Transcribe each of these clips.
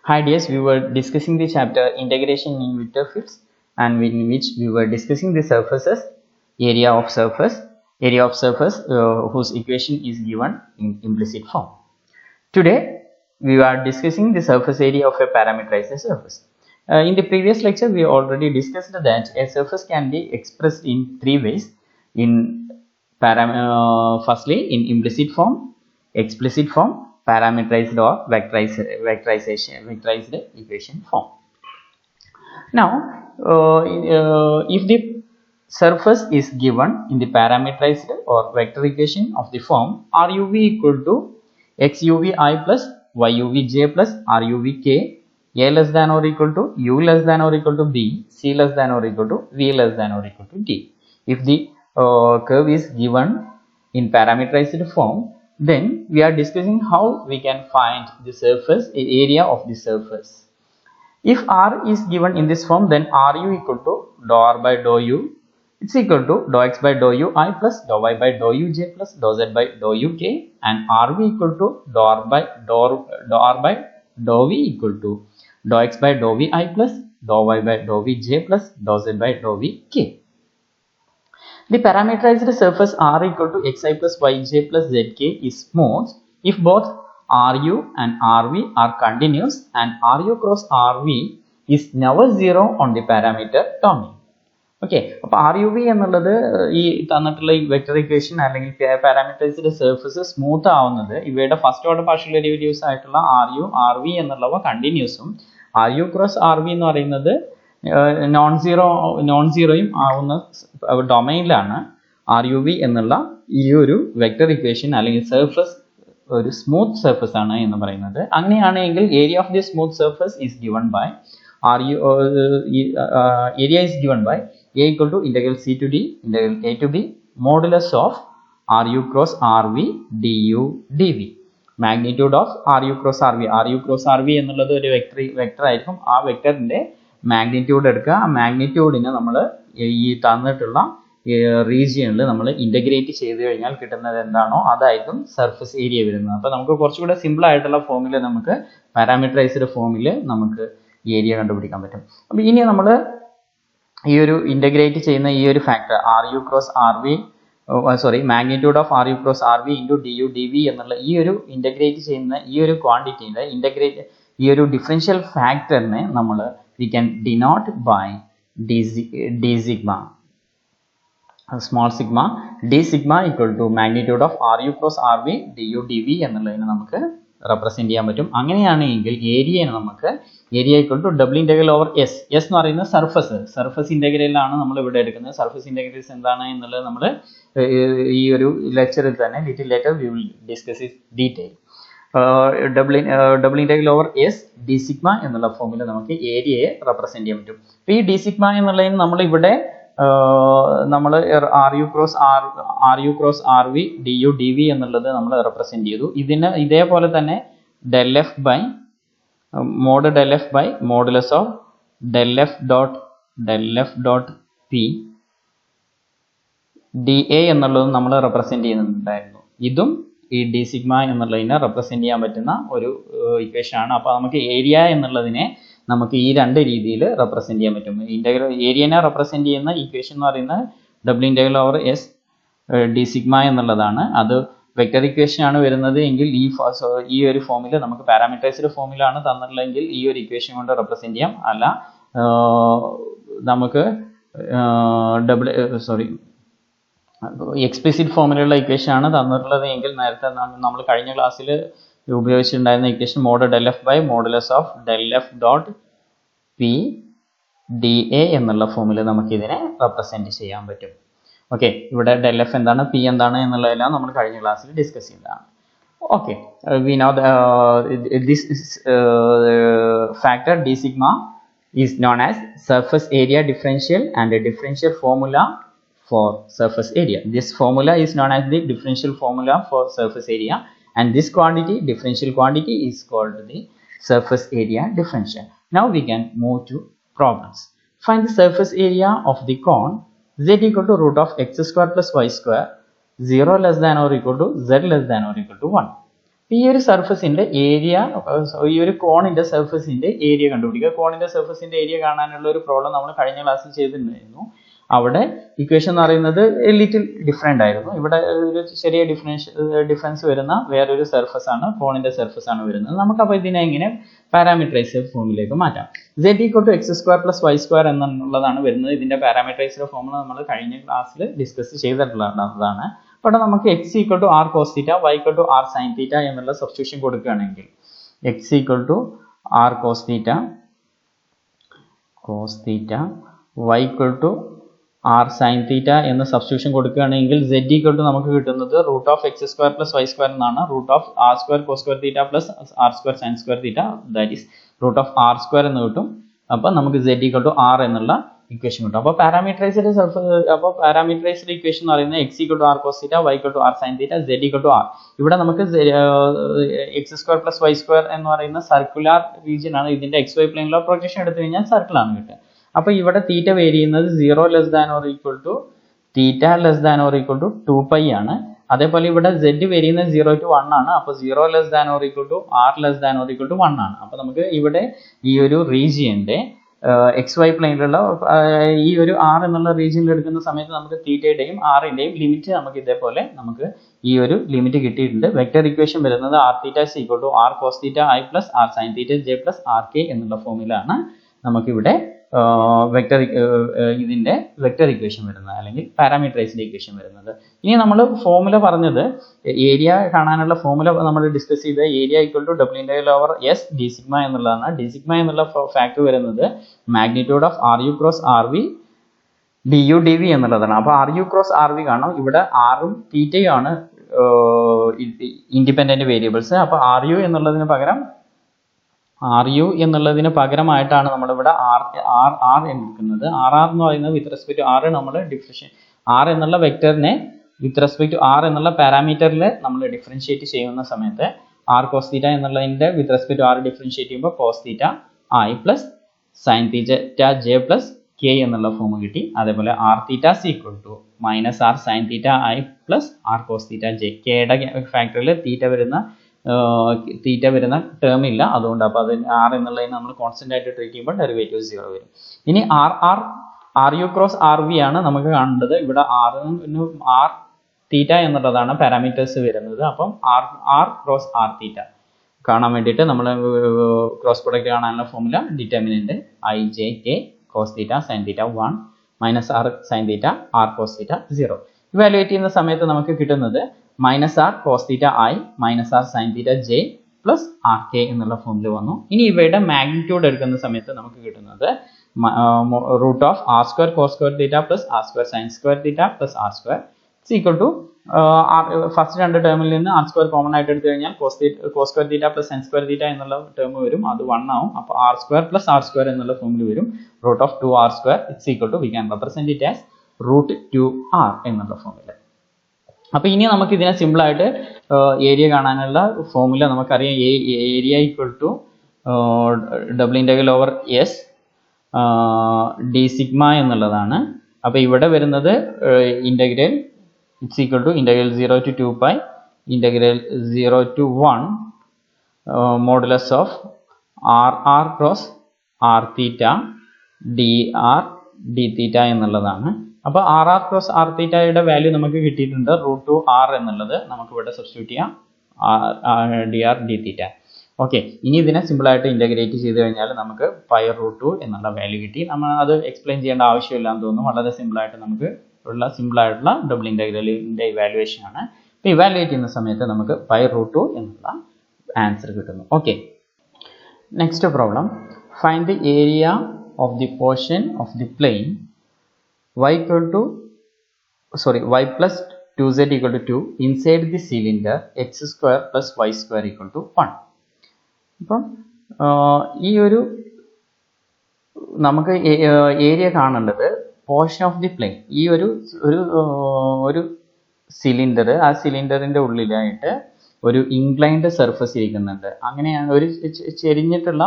Hi dears, we were discussing the chapter integration in vector fields and in which we were discussing the surfaces, area of surface whose equation is given in implicit form. Today we are discussing the surface area of a parameterized surface. In the previous lecture we already discussed that a surface can be expressed in three ways: firstly in implicit form, explicit form, parameterized or vectorized equation form. Now if the surface is given in the parameterized or vector equation of the form RUV equal to XUV I plus YUV J plus RUV K, A less than or equal to U less than or equal to B, C less than or equal to V less than or equal to D. If the curve is given in parameterized form, then we are discussing how we can find the surface area of the surface. If R is given in this form, then RU equal to dou R by dou U, it's equal to dou X by dou U I plus dou Y by dou U J plus dou Z by dou U K, and RV equal to dou R by dou V equal to dou X by dou V I plus dou Y by dou V J plus dou Z by dou V K. The parameterized surface R equal to Xi plus Yj plus Zk is smooth if both RU and RV are continuous and RU cross RV is never zero on the parameter domain. Okay, അപ്പോൾ RUV എന്നുള്ളത് ഈ തന്നിട്ടുള്ള vector equation അല്ലെങ്കിൽ parameterised surface smooth ആവുന്നത് ഇവയുടെ first order partial derivatives ആയിട്ടുള്ള RU RV എന്നുള്ളവ കണ്ടിന്യൂസും RU cross RV എന്ന് പറയുന്നത് നോൺ സീറോയും ആവുന്ന ഡൊമൈനിലാണ് RUV എന്നുള്ള ഈ ഒരു വെക്ടർ ഇക്വേഷൻ അല്ലെങ്കിൽ സർഫേസ് ഒരു സ്മൂത്ത് സർഫേസ് ആണ് എന്ന് പറയുന്നത്. അങ്ങനെയാണെങ്കിൽ area of the smooth surface is given by area is given by A equal to integral C to D integral A to B modulus of RU cross RV du dV. Magnitude of RU cross RV എന്നുള്ളത് ഒരു vector ആയിരിക്കും. ആ വെക്ടറിന്റെ magnitude എടുക്കുക. ആ മാഗ്നിറ്റ്യൂഡിനെ നമ്മൾ ഈ തന്നിട്ടുള്ള റീജിയനിൽ നമ്മൾ ഇന്റഗ്രേറ്റ് ചെയ്ത് കഴിഞ്ഞാൽ കിട്ടുന്നത് എന്താണോ അതായിരിക്കും സർഫേസ് ഏരിയ വരുന്നത്. അപ്പോൾ നമുക്ക് കുറച്ചുകൂടെ സിമ്പിൾ ആയിട്ടുള്ള ഫോമിൽ നമുക്ക് പാരാമീറ്ററൈസ്ഡ് ഫോമിൽ നമുക്ക് ഏരിയ കണ്ടുപിടിക്കാൻ പറ്റും. അപ്പോൾ ഇനി നമ്മൾ ഈ ഒരു ഇന്റഗ്രേറ്റ് ചെയ്യുന്ന ഈ ഒരു factor RU cross RV magnitude of RU cross RV into DU DV എന്നുള്ള ഈ ഒരു ഇന്റഗ്രേറ്റ് ചെയ്യുന്ന ഈ ഒരു ക്വാണ്ടിറ്റിയുടെ ഈ ഒരു ഡിഫറൻഷ്യൽ ഫാക്ടറിനെ നമ്മൾ we can denote by d sigma, small sigma d sigma equal to magnitude of RU cross RV du dV എന്നുള്ളതിനെ നമുക്ക് റെപ്രസെന്റ് ചെയ്യാൻ പറ്റും. അങ്ങനെയാണെങ്കിൽ ഏരിയയെ നമുക്ക് area equal to double integral over S എന്ന് പറയുന്ന സർഫസ് ഇന്റഗ്രലാണ് നമ്മൾ ഇവിടെ എടുക്കുന്നത്. സർഫസ് ഇന്റഗ്രൽസ് എന്താണ് എന്നുള്ളത് നമ്മൾ ഈ ഒരു ലെക്ചറിൽ തന്നെ little later we will discuss in detail. Double integral over s d sigma എന്നുള്ള ഫോമിൽ നമുക്ക് ഏരിയയെ റെപ്രസെന്റ് ചെയ്യാൻ പറ്റും. അപ്പോൾ ഈ ഡി സിഗ്മ എന്നുള്ളതിന് നമ്മൾ ഇവിടെ നമ്മൾ RU cross RV DU DV എന്നുള്ളത് നമ്മൾ റെപ്രസെന്റ് ചെയ്തു. ഇതേപോലെ തന്നെ del F by modulus of del F dot P dA എന്നുള്ളത് നമ്മൾ റെപ്രസെന്റ് ചെയ്യുന്നുണ്ടായിരുന്നു. ഇതും ഈ ഡി സിഗ്മ എന്നുള്ളതിനെ റെപ്രസെന്റ് ചെയ്യാൻ പറ്റുന്ന ഒരു ഇക്വേഷൻ ആണ്. അപ്പോൾ നമുക്ക് ഏരിയ എന്നുള്ളതിനെ നമുക്ക് ഈ രണ്ട് രീതിയിൽ റെപ്രസെന്റ് ചെയ്യാൻ പറ്റും. ഏരിയനെ റെപ്രസെന്റ് ചെയ്യുന്ന ഇക്വേഷൻ എന്ന് പറയുന്നത് double integral over s d sigma എന്നുള്ളതാണ്. അത് വെക്ടർ ഇക്വേഷൻ ആണ് വരുന്നത് എങ്കിൽ ഈ ഒരു ഫോമിൽ നമുക്ക് പാരാമീറ്ററൈസ്ഡ് ഫോമിലാണ് തന്നിട്ടുള്ളതെങ്കിൽ ഈ ഒരു ഇക്വേഷൻ കൊണ്ട് റെപ്രസെന്റ് ചെയ്യാം. അല്ല നമുക്ക് എക്സ്പ്ലിസിറ്റ് ഫോമിലുള്ള ഇക്വേഷൻ ആണ് തന്നിട്ടുള്ളത് എങ്കിൽ നേരത്തെ നമ്മൾ കഴിഞ്ഞ ക്ലാസ്സിൽ ഉപയോഗിച്ചിട്ടുണ്ടായിരുന്ന equation mod del F by modulus of del F dot P dA എന്നുള്ള ഫോമിൽ നമുക്ക് ഇതിനെ റെപ്രസെന്റ് ചെയ്യാൻ പറ്റും. ഓക്കെ, ഇവിടെ del F എന്താണ് P എന്താണ് എന്നുള്ളതെല്ലാം നമ്മൾ കഴിഞ്ഞ ക്ലാസ്സിൽ ഡിസ്കസ് ചെയ്തതാണ്. Okay, we know this factor d sigma is known as surface area differential and a differential formula for surface area. This formula is known as the differential formula for surface area, and this differential quantity is called the surface area differential. Now we can move to problems. Find the surface area of the cone z equal to root of x square plus y square 0 less than or equal to z less than or equal to 1. ഈ ഒരു സർഫസിന്റെ area, ഈ ഒരു കോണിന്റെ സർഫസിന്റെ area കണ്ടുപിടിക്കുക. കോണിന്റെ സർഫസിന്റെ area കാണാനുള്ള ഒരു problem നമ്മൾ കഴിഞ്ഞ ക്ലാസ്സിൽ ചെയ്തിട്ടുണ്ടായിരുന്നു. അവിടെ ഇക്വേഷൻ എന്ന് പറയുന്നത് ലിറ്റിൽ ഡിഫറെന്റ് ആയിരുന്നു. ഇവിടെ ഒരു ചെറിയ ഡിഫറൻസ് വരുന്ന വേറൊരു സർഫസ് ആണ്, കോണിന്റെ സർഫസ് ആണ് വരുന്നത്. നമുക്ക് അപ്പോൾ ഇതിനെ എങ്ങനെ പാരാമീറ്ററൈസ്ഡ് ഫോമിലേക്ക് മാറ്റാം. z = x² + y² എന്നുള്ളതാണ് വരുന്നത്. ഇതിന്റെ പാരാമീറ്ററൈസ്ഡ് ഫോമുല നമ്മൾ കഴിഞ്ഞ ക്ലാസ്സിൽ ഡിസ്കസ് ചെയ്തിട്ടുള്ളതാണ്. അപ്പോൾ നമുക്ക് x = r cos θ, y = r sin θ എന്നുള്ള സബ്സ്റ്റിറ്റ്യൂഷൻ കൊടുക്കുകയാണെങ്കിൽ x = r cos θ, y = r sin θ എന്ന സബ്സ്റ്റിറ്റ്യൂഷൻ കൊടുക്കുകയാണെങ്കിൽ z നമുക്ക് കിട്ടുന്നത് √x² + y² എന്നാണ്. √r² cos² θ + r² sin² θ, that is √r² എന്ന് കിട്ടും. അപ്പോൾ നമുക്ക് z = r എന്നുള്ള ഇക്വേഷൻ കിട്ടും. അപ്പോൾ പാരാമീറ്ററൈസ്ഡ് ഇക്വേഷൻ എന്ന് പറയുന്നത് x = r cos θ, y = r sin θ, z = r. ഇവിടെ നമുക്ക് x² + y² എന്ന് പറയുന്ന സർക്കുലർ റീജിയൻ ആണ്. ഇതിന്റെ xy പ്ലെയിനിലുള്ള പ്രൊജക്ഷൻ എടുത്തു കഴിഞ്ഞാൽ സർക്കിൾ ആണ് കിട്ടുക. അപ്പോൾ ഇവിടെ തീറ്റ വേരി ചെയ്യുന്നത് 0 ≤ θ ≤ 2π ആണ്. അതേപോലെ ഇവിടെ z വേരി ചെയ്യുന്നത് 0 to 1 ആണ്. അപ്പോൾ 0 ≤ r ≤ 1 ആണ്. അപ്പോൾ നമുക്ക് ഇവിടെ ഈ ഒരു റീജിയന്റെ xy പ്ലെയിനിലുള്ള ഈ ഒരു r എന്നുള്ള റീജിയനിൽ എടുക്കുന്ന സമയത്ത് നമുക്ക് തീറ്റയുടെയും r-ന്റെയും ലിമിറ്റ് നമുക്ക് ഇതേപോലെ നമുക്ക് ഈ ഒരു ലിമിറ്റ് കിട്ടിയിട്ടുണ്ട്. വെക്റ്റർ ഇക്വേഷൻ വരുന്നത് r θ = r cos θ I + r sin θ j + rk എന്നുള്ള ഫോമിലാണ് നമുക്കിവിടെ ഇതിന്റെ വെക്റ്റർ ഇക്വേഷൻ വരുന്നത്, അല്ലെങ്കിൽ പാരാമീറ്ററൈസ്ഡ് ഇക്വേഷൻ വരുന്നത്. ഇനി നമ്മൾ ഫോമുല പറഞ്ഞത്, ഏരിയ കാണാനുള്ള ഫോമുല നമ്മൾ ഡിസ്കസ് ചെയ്ത ഏരിയ = S d sigma എന്നുള്ളതാണ്. d sigma എന്നുള്ള ഫാക്ടർ വരുന്നത് magnitude of RU × RV du dv എന്നുള്ളതാണ്. അപ്പോൾ RU × RV കാണാം. ഇവിടെ r ഉം തീറ്റയും ആണ് ഇൻഡിപെൻഡന്റ് വേരിയബിൾസ്. അപ്പോൾ RU എന്നുള്ളതിന് പകരമായിട്ടാണ് നമ്മളിവിടെ r എടുക്കുന്നത്. r എന്ന് പറയുന്നത് വിത്ത് റെസ്പെക്ട് ടു r നമ്മൾ r എന്നുള്ള വെക്ടറിനെ വിത്ത് റെസ്പെക്ട് ടു r എന്നുള്ള പാരാമീറ്ററിൽ നമ്മൾ ഡിഫറൻഷിയേറ്റ് ചെയ്യുന്ന സമയത്ത് r cos θ എന്നുള്ളതിന്റെ with respect to r differentiate ചെയ്യുമ്പോൾ cos θ I + sin θ j + k എന്നുള്ള ഫോം കിട്ടി. അതേപോലെ r θ = -r sin θ I + r cos θ j. k യുടെ ഫാക്ടറിൽ തീറ്റ വരുന്ന ടേം ഇല്ല, അതുകൊണ്ട് അപ്പോൾ അത് r എന്നുള്ളതിനെ നമ്മൾ കോൺസ്റ്റന്റ് ആയിട്ട് ട്രീറ്റ് ചെയ്യുമ്പോൾ ഡെറിവേറ്റീവ് 0 വരും. ഇനി RU × RV ആണ് നമുക്ക് കാണേണ്ടത്. ഇവിടെ r θ എന്നുള്ളതാണ് പാരാമീറ്റേഴ്സ് വരുന്നത്. അപ്പം r × r θ കാണാൻ വേണ്ടിയിട്ട് നമ്മൾ ക്രോസ് പ്രൊഡക്റ്റ് കാണാനുള്ള formula determinant I j k cos θ sin θ 1 - r sin θ r cos θ 0. Evaluate ചെയ്യുന്ന സമയത്ത് നമുക്ക് കിട്ടുന്നത് -r cos θ I - r sin θ j + rk എന്നുള്ള ഫോമിൽ വന്നു. ഇനി ഇവയുടെ മാഗ്നിറ്റ്യൂഡ് എടുക്കുന്ന സമയത്ത് നമുക്ക് കിട്ടുന്നത് √r² cos² θ + r² sin² θ + r² = first രണ്ട് ടേമിൽ നിന്ന് r² കോമൺ ആയിട്ട് എടുത്തു കഴിഞ്ഞാൽ cos² θ + sin² θ എന്നുള്ള ടേം വരും, അത് 1 ആവും. അപ്പോൾ r² + r² എന്നുള്ള ഫോമിൽ വരും. √2r² = we can represent it as √2r എന്നുള്ള ഫോമിൽ. അപ്പോൾ ഇനി നമുക്ക് ഇതിനെ സിമ്പിൾ ആയിട്ട് ഏരിയ കാണാനുള്ള ഫോമുല നമുക്കറിയാം. ഏരിയ = S d sigma എന്നുള്ളതാണ്. അപ്പോൾ ഇവിടെ വരുന്നത് integral =0 to 2π (0 to 1) modulus of r cross r theta dr dθ എന്നുള്ളതാണ്. അപ്പോൾ r cross r theta value നമുക്ക് കിട്ടിയിട്ടുണ്ട്. √2r എന്നുള്ളത് നമുക്ക് ഇവിടെ സബ്സ്റ്റിറ്റ്യൂട്ട് ചെയ്യാം, dr dθ. ഓക്കെ, ഇനി ഇതിനെ സിമ്പിൾ ആയിട്ട് ഇന്റഗ്രേറ്റ് ചെയ്ത് കഴിഞ്ഞാൽ നമുക്ക് π√2 എന്നുള്ള വാല്യൂ കിട്ടി. നമ്മൾ അത് എക്സ്പ്ലെയിൻ ചെയ്യേണ്ട ആവശ്യമില്ല എന്ന് തോന്നുന്നു. വളരെ സിമ്പിൾ ആയിട്ടുള്ള ഡബിൾ ഇന്റഗ്രലിന്റെ ഇവാലുവേഷൻ ആണ്. അപ്പോൾ ഇവാലുവേറ്റ് ചെയ്യുന്ന സമയത്ത് നമുക്ക് π√2 എന്നുള്ള ആൻസർ കിട്ടുന്നു. Okay, next problem. Find the area of the portion of the plain y plus 2z = 2 inside the cylinder x² + y² = 1. അപ്പം ഈ ഒരു നമുക്ക് ഏരിയ കാണേണ്ടത് പോർഷൻ ഓഫ് ദി പ്ലെയിൻ. ഈ ഒരു സിലിണ്ടർ, ആ സിലിണ്ടറിന്റെ ഉള്ളിലായിട്ട് ഒരു ഇൻക്ലൈൻഡ് സർഫസ് ഇരിക്കുന്നുണ്ട്. അങ്ങനെയാണ് ഒരു ചെരിഞ്ഞിട്ടുള്ള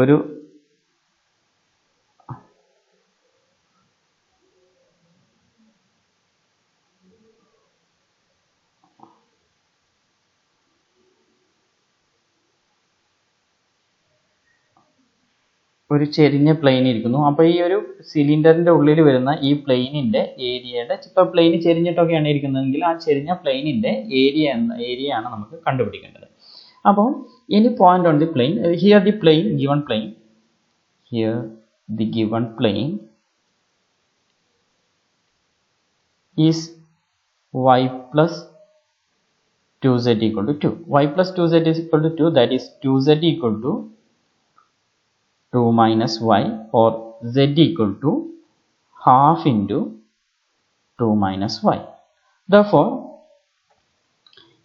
ഒരു ഒരു ചെരിഞ്ഞ പ്ലെയിൻ ഇരിക്കുന്നു. അപ്പോൾ ഈ ഒരു സിലിണ്ടറിൻ്റെ ഉള്ളിൽ വരുന്ന ഈ പ്ലെയിനിൻ്റെ ഏരിയയുടെ, ഇപ്പോൾ പ്ലെയിൻ ചെരിഞ്ഞിട്ടൊക്കെയാണ് ഇരിക്കുന്നതെങ്കിൽ ആ ചെരിഞ്ഞ പ്ലെയിനിൻ്റെ ഏരിയയാണ് നമുക്ക് കണ്ടുപിടിക്കേണ്ടത്. അപ്പോൾ any point on the plane, here the plane, given plane is y plus 2z equal to 2. Y plus 2z is equal to 2, that is 2z equal to 2 minus y, or z equal to half into 2 minus y. Therefore,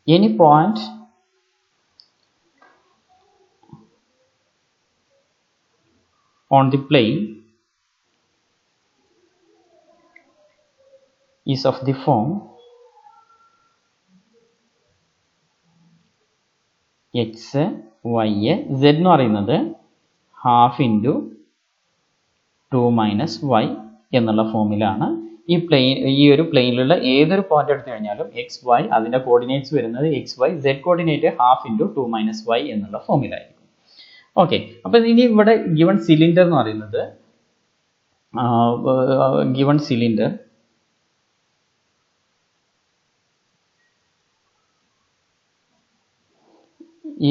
any point on the plane is of the form x, y, z എന്ന് പറയുന്നത് half into 2 minus Y എന്നുള്ള ഫോമിലാണ്. ഈ ഒരു പ്ലെയിനിലുള്ള ഏതൊരു point എടുത്തു കഴിഞ്ഞാലും X Y അതിൻ്റെ കോർഡിനേറ്റ്സ് വരുന്നത് X Y, Z coordinate half into 2 minus Y എന്നുള്ള ഫോമിലായിരിക്കും. ഓക്കെ, അപ്പോൾ ഇനി ഇവിടെ ഗിവൺ സിലിണ്ടർ എന്ന് പറയുന്നത് given cylinder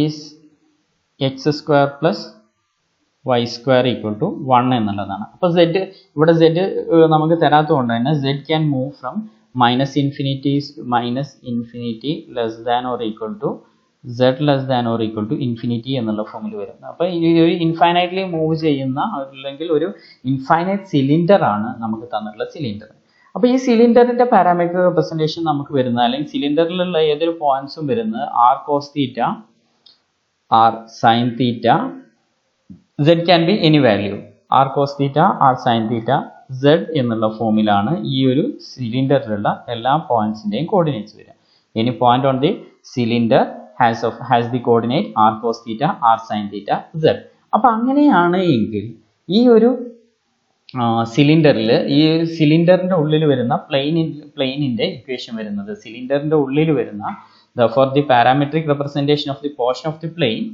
is X square plus Y square equal to 1 എന്നുള്ളതാണ്. അപ്പോൾ ഇവിടെ സെഡ് നമുക്ക് തരാത്തതുകൊണ്ട് തന്നെ Z can move from minus infinity less than or equal to z less than or equal to infinity എന്നുള്ള ഫോമിൽ വരും. അപ്പോൾ ഈ ഒരു ഇൻഫൈനൈറ്റ്ലി മൂവ് ചെയ്യുന്ന അല്ലെങ്കിൽ ഒരു ഇൻഫൈനൈറ്റ് സിലിണ്ടർ ആണ് നമുക്ക് തന്നിട്ടുള്ള സിലിണ്ടർ. അപ്പോൾ ഈ സിലിണ്ടറിന്റെ പാരാമീറ്റർ റെപ്രസെന്റേഷൻ നമുക്ക് വരുന്നത്, അല്ലെങ്കിൽ സിലിണ്ടറിലുള്ള ഏതൊരു പോയിന്റ്സും വരുന്നത് R cos theta, R sine theta, z can be any value, R cos theta, R sine theta, z എന്നുള്ള ഫോമിലാണ് ഈ ഒരു സിലിണ്ടറിലുള്ള എല്ലാ പോയിന്റ്സിന്റെയും കോർഡിനേറ്റ്സ് വരിക. Any point on the cylinder has the coordinate r cos theta, r sin theta, z. അപ്പോൾ അങ്ങനെയാണ് എങ്കിൽ ഈ ഒരു സിലിണ്ടറിൽ, ഈ സിലിണ്ടറിന്റെ ഉള്ളിൽ വരുന്ന പ്ലെയിനിന്റെ ഇക്വേഷൻ വരുന്നത്, സിലിണ്ടറിന്റെ ഉള്ളിൽ വരുന്ന therefore the parametric representation of the portion of the plane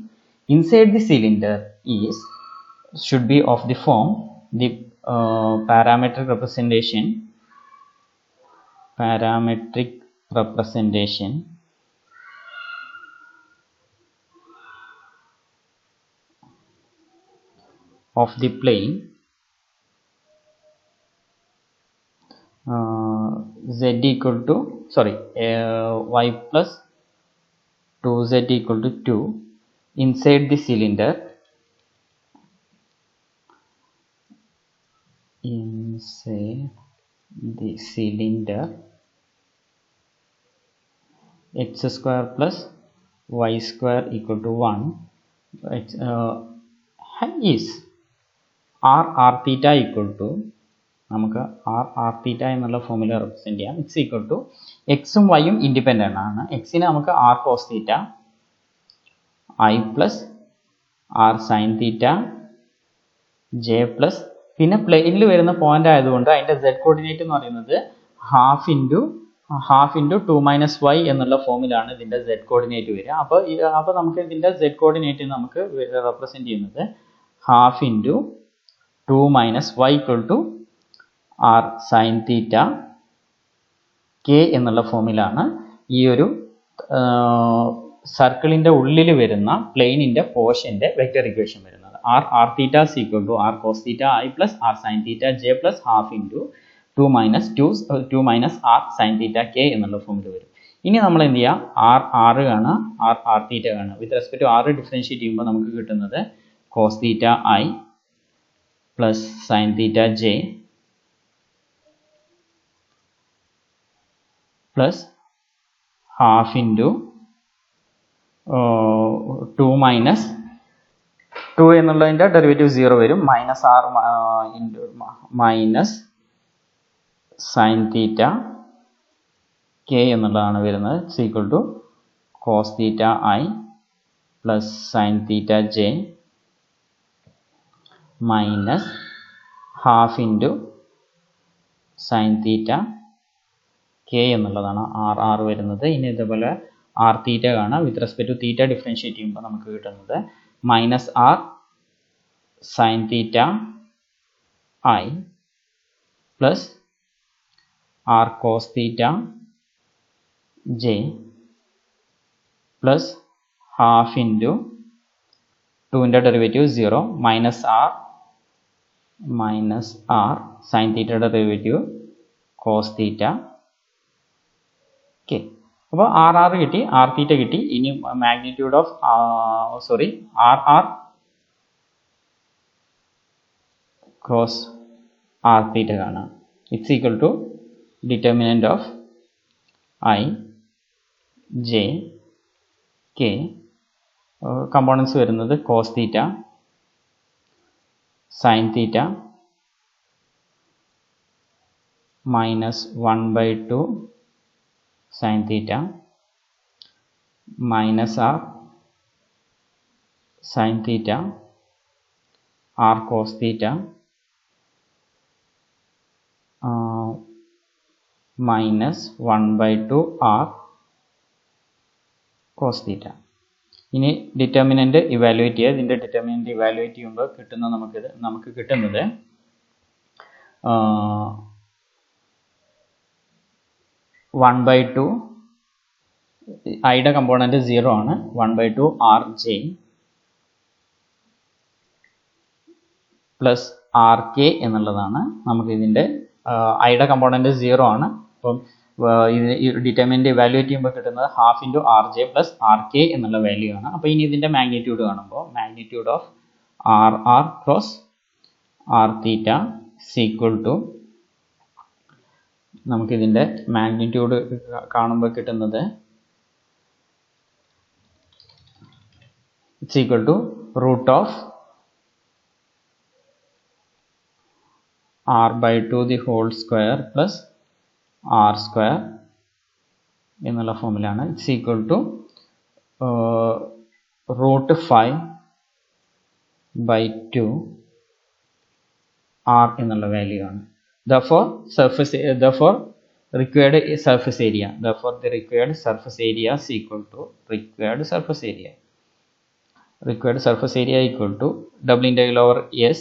inside the cylinder should be of the form, the parametric representation of the plane z equal to y plus 2z equal to 2 inside the cylinder x square plus y square equal to 1 is r theta equal to, നമുക്ക് r theta എന്നുള്ള formula represent ചെയ്യാം. x equal to, എക്സും വൈയും independent ആണ്. എക്സിന് നമുക്ക് r cos theta i plus r sin theta j plus, പിന്നെ പ്ലെയിനിൽ വരുന്ന പോയിന്റ് ആയതുകൊണ്ട് അതിന്റെ z കോർഡിനേറ്റ് എന്ന് പറയുന്നത് ഹാഫ് ഇൻറ്റു 2 മൈനസ് വൈ എന്നുള്ള ഫോമിലാണ് ഇതിന്റെ z കോർഡിനേറ്റ് വരിക. അപ്പോൾ നമുക്ക് ഇതിന്റെ z കോർഡിനേറ്റ് നമുക്ക് റെപ്രസെന്റ് ചെയ്യുന്നത് half into 2 minus Y equal to R sine theta K എന്നുള്ള ഫോമിലാണ് ഈ ഒരു സർക്കിളിന്റെ ഉള്ളിൽ വരുന്ന പ്ലെയിനിന്റെ പോർഷന്റെ വെക്റ്റർ ഇക്വേഷൻ വരുന്നത്. R theta equal to R cos theta I plus R sine theta J plus half into 2 minus R sine theta K എന്നുള്ള ഫോമിൽ വരും. ഇനി നമ്മൾ എന്ത് ചെയ്യുക, ആർ കാണുക, ആർ തീറ്റ കാണുക. With respect to R differentiate ചെയ്യുമ്പോൾ നമുക്ക് കിട്ടുന്നത് cos theta I plus sine theta J plus half into 2 minus 2 എന്നുള്ളതിൻ്റെ ഡെറിവേറ്റീവ് 0 വരും, minus R into minus sine theta K എന്നുള്ളതാണ് വരുന്നത്. Equal to cos theta I plus sine theta J minus half into sine theta K എന്നുള്ളതാണ് R വരുന്നത്. ഇനി ഇതേപോലെ R theta കാണാം. With respect to theta differentiate ചെയ്യുമ്പോൾ നമുക്ക് കിട്ടുന്നത് minus R sin theta I plus r cos theta j plus half into 2 ന്റെ derivative 0 minus r sin theta derivative cos theta k. അപ്പോൾ r കിട്ടി, r theta കിട്ടി. ഇനി magnitude of r cross r theta കാണാം. It's equal to determinant of I j k components വരുന്നത് cos theta sin theta minus 1/2 sin theta minus r sin theta r cos theta minus 1/2 r cos theta. ഇനി determinant evaluate ചെയ്യുക. ഇതിൻ്റെ determinant evaluate ചെയ്യുമ്പോൾ നമുക്ക് കിട്ടുന്നത് 1/2 ഐയുടെ component 0 ആണ്. 1/2 r j plus R K എന്നുള്ളതാണ്. നമുക്ക് ഇതിൻ്റെ ഐയുടെ കമ്പോണന്റ് 0 ആണ്. അപ്പം ഡിറ്റർമിനന്റ് ഇവാലുവേറ്റ് ചെയ്യുമ്പോൾ കിട്ടുന്നത് half into R J plus R K എന്നുള്ള വാല്യൂ ആണ്. അപ്പോൾ ഇനി ഇതിൻ്റെ മാഗ്നിറ്റ്യൂഡ് കാണുമ്പോൾ magnitude of R cross R theta equal to നമുക്കിതിൻ്റെ മാഗ്നിറ്റ്യൂഡ് കാണുമ്പോൾ കിട്ടുന്നത് it's equal to root of r/2 the whole square plus r square എന്നുള്ള ഫോമിലാണ്. It's equal to root 5/2 r എന്നുള്ള വാല്യൂ ആണ്. therefore required surface area the required surface area is equal to required surface area equal to double integral over s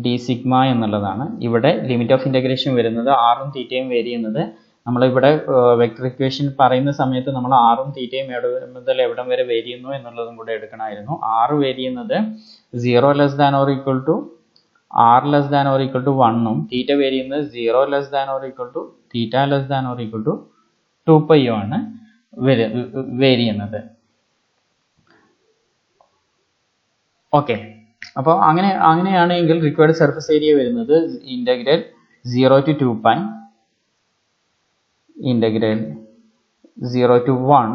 d sigma എന്നുള്ളതാണ്. ഇവിടെ limit of integration വരുന്നത് ആറും തീറ്റയും vary ചെയ്യുന്നത് നമ്മളിവിടെ vector equation പറയുന്ന സമയത്ത് നമ്മൾ ആറും തീറ്റയും മുതൽ എവിടം വരെ വേരി ചെയ്യുന്നു എന്നുള്ളതും കൂടെ എടുക്കണമായിരുന്നു. ആറ് വേരി ചെയ്യുന്നത് 0 less than or equal to r less than or equal to 1 ഉം തീറ്റ വേരി ചെയ്യുന്നത് 0 less than or equal to theta less than or equal to 2π ആണ് വേരി ചെയ്യുന്നത്. ഓക്കെ, അപ്പോൾ അങ്ങനെയാണെങ്കിൽ റിക്വയർഡ് സർഫസ് ഏരിയ വരുന്നത് integral 0 to 2π integral 0 to 1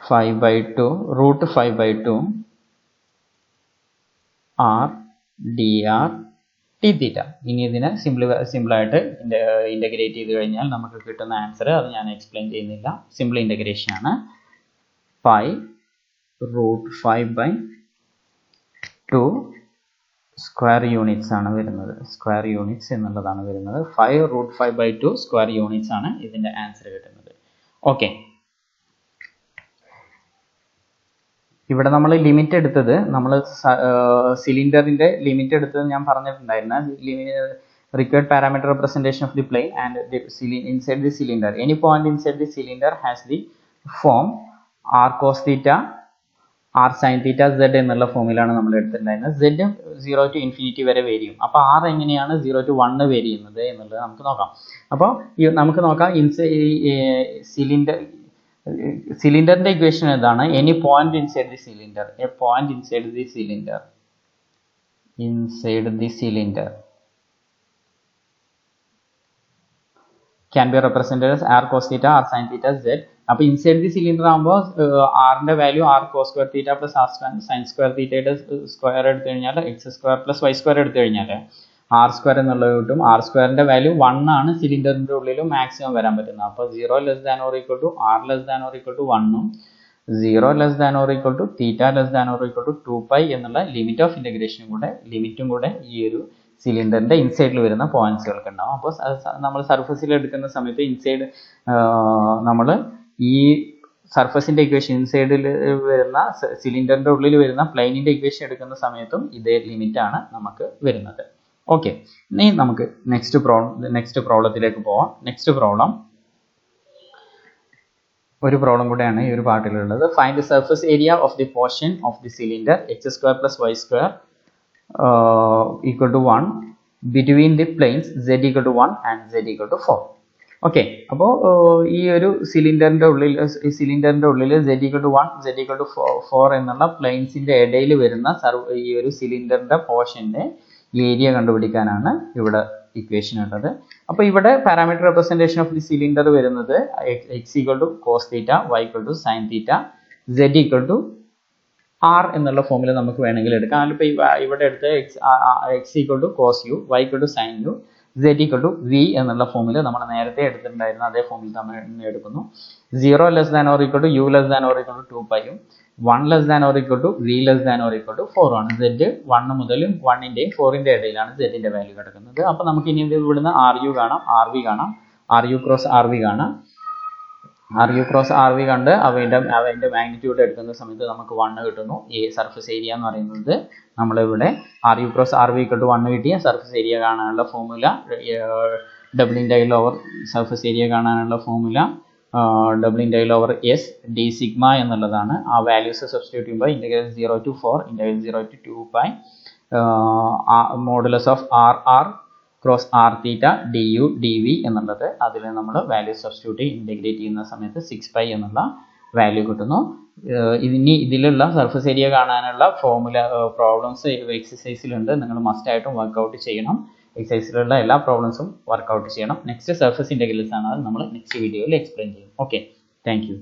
5/2 root 5/2 r dr t theta. ഇനി ഇതിനെ സിമ്പിളായിട്ട് ഇൻ്റഗ്രേറ്റ് ചെയ്ത് കഴിഞ്ഞാൽ നമുക്ക് കിട്ടുന്ന ആൻസർ അത് ഞാൻ എക്സ്പ്ലെയിൻ ചെയ്യുന്നില്ല. സിമ്പിൾ ഇൻ്റഗ്രേഷൻ ആണ്. പൈ റൂട്ട് 5/2 സ്ക്വയർ യൂണിറ്റ്സ് ആണ് വരുന്നത്. സ്ക്വയർ യൂണിറ്റ്സ് എന്നുള്ളതാണ് വരുന്നത്. 5 റൂട്ട് 5/2 സ്ക്വയർ യൂണിറ്റ്സ് ആണ് ഇതിൻ്റെ ആൻസർ കിട്ടുന്നത്. ഓക്കെ, ഇവിടെ നമ്മൾ ലിമിറ്റ് എടുത്തത് സിലിണ്ടറിൻ്റെ ലിമിറ്റ് എടുത്തത് ഞാൻ പറഞ്ഞിട്ടുണ്ടായിരുന്നു. Required parameter representation of the plane and inside the cylinder. Any point inside the cylinder has the form R cos theta R sine theta Z എന്നുള്ള ഫോമിലാണ് നമ്മൾ എടുത്തിട്ടുണ്ടായിരുന്നത്. സെഡ് 0 to ഇൻഫിനിറ്റി വരെ വേരി ചെയ്യും. അപ്പോൾ ആർ എങ്ങനെയാണ് 0 to 1 വേരി ചെയ്യുന്നത് എന്നുള്ളത് നമുക്ക് നോക്കാം. അപ്പോൾ നമുക്ക് നോക്കാം സിലിണ്ടറിന്റെ ഇക്വേഷൻ ഏതാണ്? Any point inside the cylinder, A point inside the cylinder can be represented as r cos theta r sin theta z. അപ്പോൾ ഇൻസൈഡ് ദി സിലിണ്ടർ ആകുമ്പോൾ ആറിന്റെ value R cos square theta plus R sine square തീറ്റയുടെ square എടുത്തു കഴിഞ്ഞാൽ X square plus Y square എടുത്തു കഴിഞ്ഞാൽ R square എന്നുള്ളത് കിട്ടും. ആർ സ്ക്വയറിന്റെ വാല്യൂ 1 ആണ് സിലിണ്ടറിന്റെ ഉള്ളിലും മാക്സിമം വരാൻ പറ്റുന്നത്. അപ്പോൾ 0 less than or equal to r less than or equal to 1 ഉം 0 less than or equal to theta less than or equal to 2π എന്നുള്ള ലിമിറ്റ് ഓഫ് ഇൻ്റഗ്രേഷനും ലിമിറ്റും കൂടെ ഈ ഒരു സിലിണ്ടറിന്റെ ഇൻസൈഡിൽ വരുന്ന പോയിന്റ്സുകൾക്ക് ഉണ്ടാവും. അപ്പോൾ നമ്മൾ സർഫസിൽ എടുക്കുന്ന സമയത്ത് ഇൻസൈഡ് നമ്മൾ ഈ സർഫസിൻ്റെ ഇക്വേഷൻ ഇൻസൈഡിൽ വരുന്ന സിലിണ്ടറിൻ്റെ ഉള്ളിൽ വരുന്ന പ്ലെയിനിൻ്റെ ഇക്വേഷൻ എടുക്കുന്ന സമയത്തും ഇതേ ലിമിറ്റാണ് നമുക്ക് വരുന്നത്. ഓക്കെ, ഇനി നമുക്ക് നെക്സ്റ്റ് പ്രോബ്ലത്തിലേക്ക് പോവാം. നെക്സ്റ്റ് പ്രോബ്ലം ഒരു പ്രോബ്ലം കൂടെയാണ് ഈ ഒരു പാർട്ടിലുള്ളത്. Find the surface area of the portion of the cylinder x² + y² equal to 1 between the planes z equal to 1 and z equal to 4. Okay, അപ്പോൾ ഈ ഒരു സിലിണ്ടറിൻ്റെ ഉള്ളിൽ z equal to 1 z equal to 4 എന്നുള്ള പ്ലെയിൻസിൻ്റെ ഇടയിൽ വരുന്ന ഈ ഒരു സിലിണ്ടറിൻ്റെ പോർഷൻ്റെ area കണ്ടുപിടിക്കാനാണ് ഇവിടെ ഇക്വേഷൻ ഉള്ളത്. അപ്പോൾ ഇവിടെ parameter representation of the cylinder വരുന്നത് x equal to cos θ, y equal to sin θ, z equal to r എന്നുള്ള ഫോമിൽ നമുക്ക് വേണമെങ്കിൽ എടുക്കാം. അതിലിപ്പോൾ ഇവിടെ എടുത്ത് x equal to cos u, y equal to sin u, z equal to v എന്നുള്ള ഫോമിൽ നമ്മൾ നേരത്തെ എടുത്തിട്ടുണ്ടായിരുന്ന അതേ ഫോമിൽ നമ്മൾ എടുക്കുന്നു. 0 less than or equal to u less than or equal to 2π-ഉം 1 less than or equal to v less than or equal to 4 ആണ്. z 1 മുതലും 1-ൻ്റെയും 4-ൻ്റെ ഇടയിലാണ് z-ൻ്റെ വാല്യൂ കിടക്കുന്നത്. അപ്പോൾ നമുക്ക് ഇനി ഇവിടുന്ന് ru കാണാം, rv കാണാം, ru ക്രോസ് rv കാണാം. ru ക്രോസ് rv കണ്ട് അവൻ്റെ മാഗ്നിറ്റ്യൂഡ് എടുക്കുന്ന സമയത്ത് നമുക്ക് 1 കിട്ടുന്നു. ഈ സർഫസ് ഏരിയ എന്ന് പറയുന്നത് നമ്മളിവിടെ ru cross rv equal to 1 കിട്ടിയ സർഫസ് ഏരിയ കാണാനുള്ള formula double integral over surface area കാണാനുള്ള formula double integral over s d sigma എന്നുള്ളതാണ്. ആ വാല്യൂസ് സബ്സ്റ്റിറ്റ്യൂട്ട് ചെയ്യുമ്പോൾ integral 0 to 4 integral 0 to 2π modulus of R cross R theta d u d v എന്നുള്ളത്. അതിൽ നമ്മൾ value substitute integrate ചെയ്യുന്ന സമയത്ത് 6π എന്നുള്ള വാല്യൂ കിട്ടുന്നു. ഇതിലുള്ള സർഫസ് ഏരിയ കാണാനുള്ള ഫോർമുല പ്രോബ്ലംസ് എക്സസൈസിലുണ്ട്. നിങ്ങൾ മസ്റ്റായിട്ടും വർക്കൗട്ട് ചെയ്യണം. എക്സസൈസിലുള്ള എല്ലാ പ്രോബ്ലംസും വർക്കൗട്ട് ചെയ്യണം. നെക്സ്റ്റ് സർഫസ് ഇൻറ്റഗ്രൽസ് ആണ്, അത് നമ്മൾ നെക്സ്റ്റ് വീഡിയോയിൽ എക്സ്പ്ലെയിൻ ചെയ്യും. Okay, thank you.